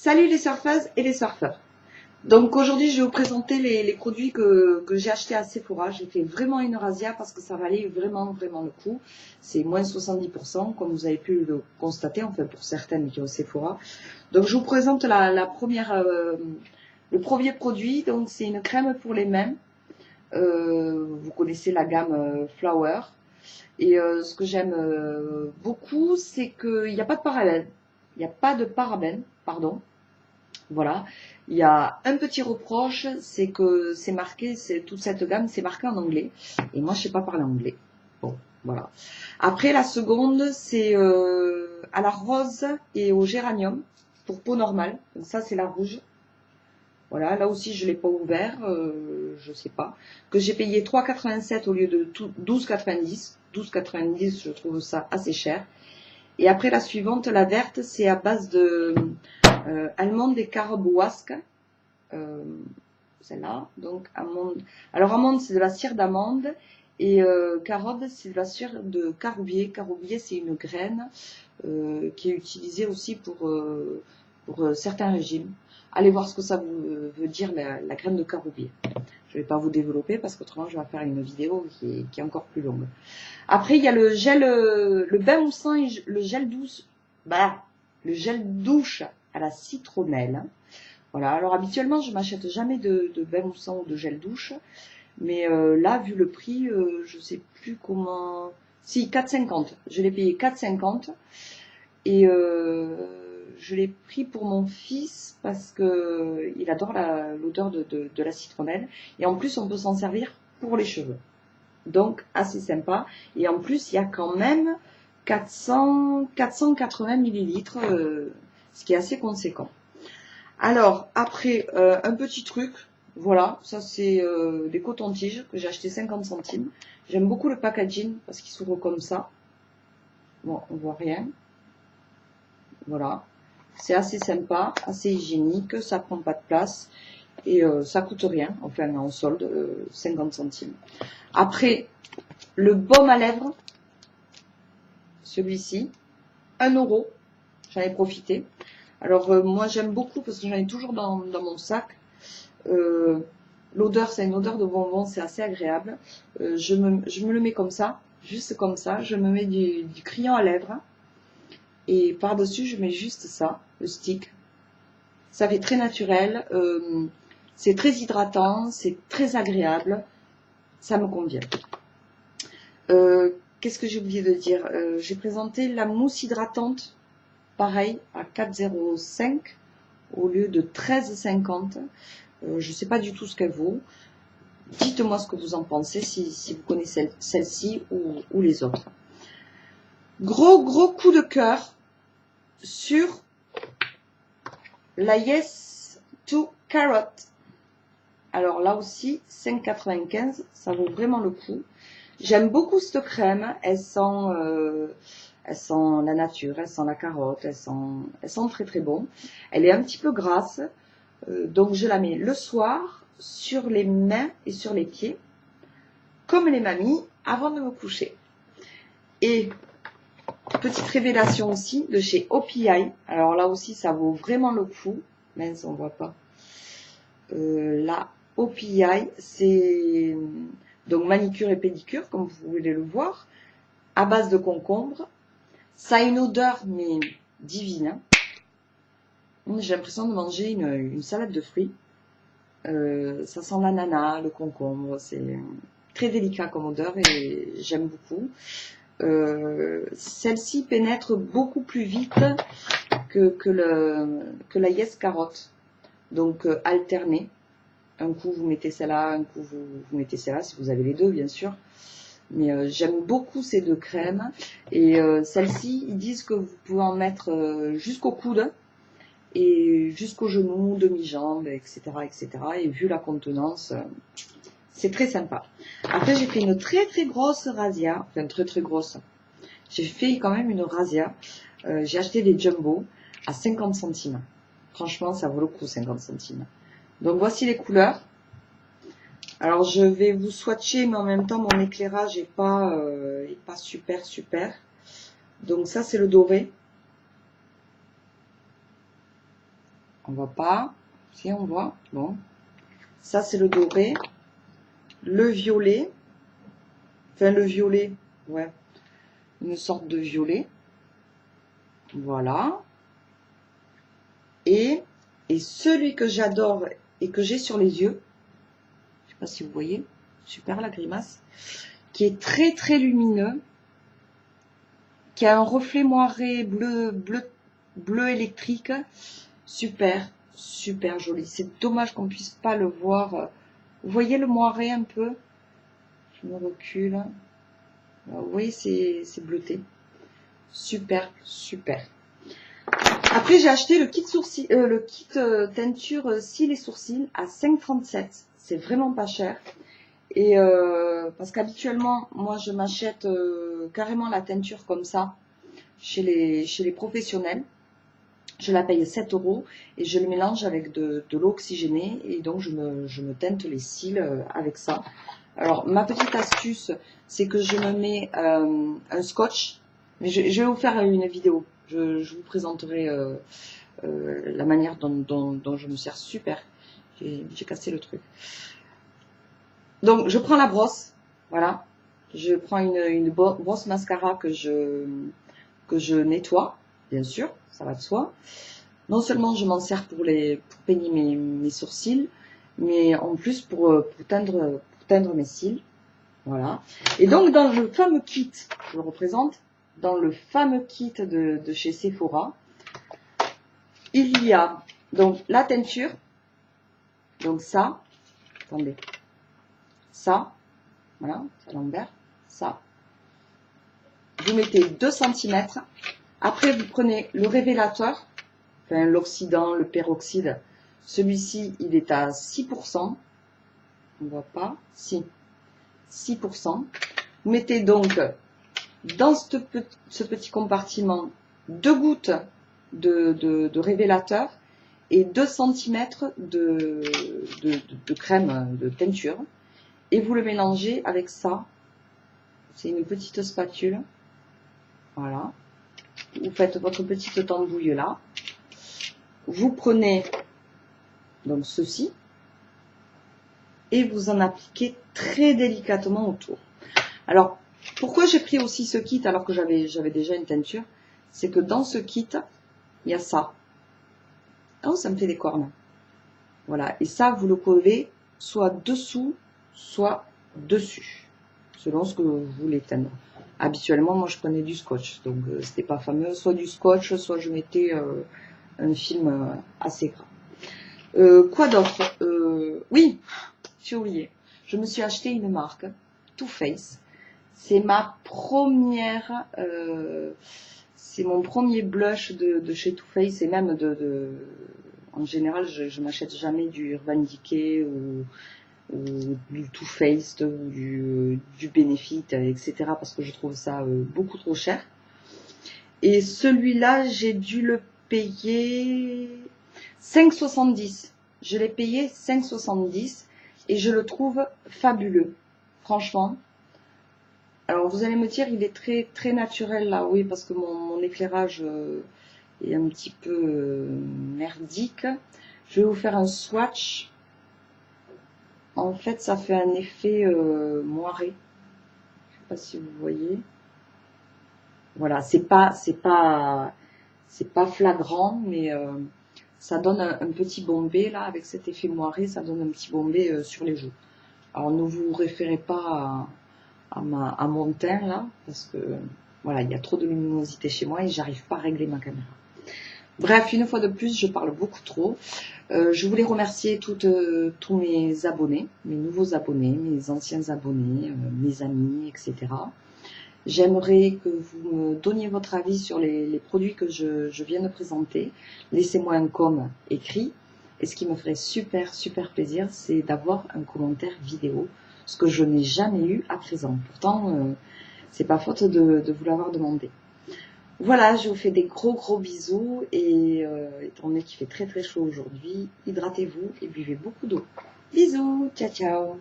Salut les surfeuses et les surfeurs. Donc aujourd'hui je vais vous présenter les produits que j'ai achetés à Sephora. J'ai fait vraiment une razzia parce que ça valait vraiment le coup. C'est moins 70% comme vous avez pu le constater, enfin pour certaines qui ont Sephora. Donc je vous présente le premier produit. Donc c'est une crème pour les mains. Vous connaissez la gamme Flower. Et ce que j'aime beaucoup, c'est qu'il n'y a pas de parabènes. Il n'y a pas de parabènes, pardon. Voilà. Il y a un petit reproche, c'est que c'est marqué, toute cette gamme, c'est marqué en anglais. Et moi, je sais pas parler anglais. Bon, voilà. Après, la seconde, c'est à la rose et au géranium pour peau normale. Donc ça, c'est la rouge. Voilà, là aussi, je l'ai pas ouvert, je sais pas. Que j'ai payé 3,87 au lieu de 12,90. 12,90, je trouve ça assez cher. Et après, la suivante, la verte, c'est à base de almande et carob wasque. Celle-là. Donc, amande. Alors, amande, c'est de la cire d'amande. Et carob, c'est de la cire de caroubier. Caroubier, c'est une graine qui est utilisée aussi pour certains régimes. Allez voir ce que ça veut dire, la graine de caroubier. Je ne vais pas vous développer parce qu'autrement, je vais faire une vidéo qui est encore plus longue. Après, il y a le gel, le bain moussant et le gel douce. Bah, le gel douche à la citronnelle. Voilà. Alors, habituellement, je m'achète jamais de bain moussant ou de gel douche. Mais là, vu le prix, je sais plus comment... Si, 4,50. Je l'ai payé 4,50. Et je l'ai pris pour mon fils parce que il adore l'odeur de la citronnelle. Et en plus, on peut s'en servir pour les cheveux. Donc, assez sympa. Et en plus, il y a quand même 480 millilitres, ce qui est assez conséquent. Alors, après, un petit truc. Voilà, ça c'est des cotons-tiges que j'ai acheté 50 centimes. J'aime beaucoup le packaging parce qu'il s'ouvre comme ça. Bon, on voit rien. Voilà. C'est assez sympa, assez hygiénique, ça prend pas de place et ça coûte rien, enfin en solde, 50 centimes. Après, le baume à lèvres, celui-ci, 1 €, j'en ai profité. Alors moi j'aime beaucoup parce que j'en ai toujours dans mon sac. L'odeur, c'est une odeur de bonbon, c'est assez agréable. Je me le mets comme ça, juste comme ça, je me mets du crayon à lèvres. Et par-dessus, je mets juste ça, le stick. Ça fait très naturel, c'est très hydratant, c'est très agréable, ça me convient. Qu'est-ce que j'ai oublié de dire? J'ai présenté la mousse hydratante, pareil, à 4,05 au lieu de 13,50. Je ne sais pas du tout ce qu'elle vaut. Dites-moi ce que vous en pensez, si vous connaissez celle-ci ou les autres. Gros coup de cœur sur la Yes to Carrot. Alors là aussi, 5,95, ça vaut vraiment le coup. J'aime beaucoup cette crème. Elles sent la nature, elles sentent la carotte, elles sentent très bon. Elle est un petit peu grasse, donc je la mets le soir sur les mains et sur les pieds, comme les mamies, avant de me coucher. Et petite révélation aussi de chez OPI. Alors là aussi, ça vaut vraiment le coup. Mince, on voit pas. La OPI, c'est donc manicure et pédicure, comme vous voulez le voir, à base de concombre. Ça a une odeur, mais divine. J'ai l'impression de manger une salade de fruits. Ça sent l'ananas, le concombre. C'est très délicat comme odeur et j'aime beaucoup. Celle-ci pénètre beaucoup plus vite que la Yes Carotte. Donc alternez. Un coup vous mettez celle-là, un coup vous mettez celle-là, si vous avez les deux bien sûr. Mais j'aime beaucoup ces deux crèmes. Et celle-ci, ils disent que vous pouvez en mettre jusqu'au coude et jusqu'au genou, demi-jambe, etc., etc. Et vu la contenance, c'est très sympa. Après, j'ai fait une très grosse razzia, enfin très grosse. J'ai fait quand même une razzia. J'ai acheté des jumbo à 50 centimes. Franchement, ça vaut le coup, 50 centimes. Donc voici les couleurs. Alors je vais vous swatcher, mais en même temps mon éclairage est pas super. Donc ça c'est le doré. On voit pas. Si, on voit. Bon. Ça, c'est le doré. Le violet. Enfin, le violet. Ouais. Une sorte de violet. Voilà. Et celui que j'adore et que j'ai sur les yeux. Je sais pas si vous voyez. Super la grimace. Qui est très très lumineux. Qui a un reflet moiré bleu électrique. Super. Super joli. C'est dommage qu'on puisse pas le voir. Vous voyez le moiré un peu? Je me recule. Vous voyez, c'est bleuté. Super, super. Après, j'ai acheté le kit sourcil, teinture cils et sourcils à 5,37. C'est vraiment pas cher. Et parce qu'habituellement, moi, je m'achète carrément la teinture comme ça chez les professionnels. Je la paye 7 € et je le mélange avec de l'eau oxygénée et donc je me teinte les cils avec ça. Alors, ma petite astuce, c'est que je me mets un scotch. Mais je vais vous faire une vidéo. Je vous présenterai la manière dont je me sers. Super. J'ai cassé le truc. Donc, je prends la brosse. Voilà. Je prends une brosse mascara que je nettoie, bien sûr. Ça va de soi. Non seulement je m'en sers pour peigner mes sourcils, mais en plus pour teindre mes cils. Voilà. Et donc, dans le fameux kit, je le représente, dans le fameux kit de chez Sephora, il y a donc la teinture, donc ça, attendez, ça, voilà, ça l'envers, ça. Vous mettez 2 cm. Après, vous prenez le révélateur, enfin l'oxydant, le peroxyde. Celui-ci, il est à 6%. On ne voit pas, si, 6%. Vous mettez donc dans ce petit compartiment 2 gouttes de révélateur et 2 cm de crème de teinture et vous le mélangez avec ça. C'est une petite spatule. Voilà. Vous faites votre petite tambouille là. Vous prenez donc ceci et vous en appliquez très délicatement autour. Alors, pourquoi j'ai pris aussi ce kit alors que j'avais déjà une teinture? C'est que dans ce kit, il y a ça. Oh, ça me fait des cornes. Voilà. Et ça, vous le collez soit dessous, soit dessus. Selon ce que vous voulez teindre. Habituellement, moi, je prenais du scotch. Donc, c'était pas fameux. Soit du scotch, soit je mettais un film assez gras. Quoi d'autre? Oui, j'ai oublié. Je me suis acheté une marque, Too Faced. C'est ma première, c'est mon premier blush de chez Too Faced et même en général, je m'achète jamais du Urban Decay ou du Too Faced ou du Benefit, etc. parce que je trouve ça beaucoup trop cher. Et celui-là, j'ai dû le payer 5,70. Je l'ai payé 5,70 et je le trouve fabuleux, franchement. Alors vous allez me dire, il est très très naturel là, oui, parce que mon éclairage est un petit peu merdique. Je vais vous faire un swatch. En fait, ça fait un effet moiré. Je sais pas si vous voyez. Voilà, c'est pas flagrant, mais ça donne un petit bombé là, avec cet effet moiré, ça donne un petit bombé sur les joues. Alors ne vous référez pas à mon teint là, parce que voilà, il y a trop de luminosité chez moi et j'arrive pas à régler ma caméra. Bref, une fois de plus, je parle beaucoup trop. Je voulais remercier tous mes abonnés, mes nouveaux abonnés, mes anciens abonnés, mes amis, etc. J'aimerais que vous me donniez votre avis sur les produits que je viens de présenter. Laissez-moi un com écrit. Et ce qui me ferait super, super plaisir, c'est d'avoir un commentaire vidéo, ce que je n'ai jamais eu à présent. Pourtant, c'est pas faute de vous l'avoir demandé. Voilà, je vous fais des gros, gros bisous. Et étant donné qu'il fait très, très chaud aujourd'hui, hydratez-vous et buvez beaucoup d'eau. Bisous, ciao, ciao.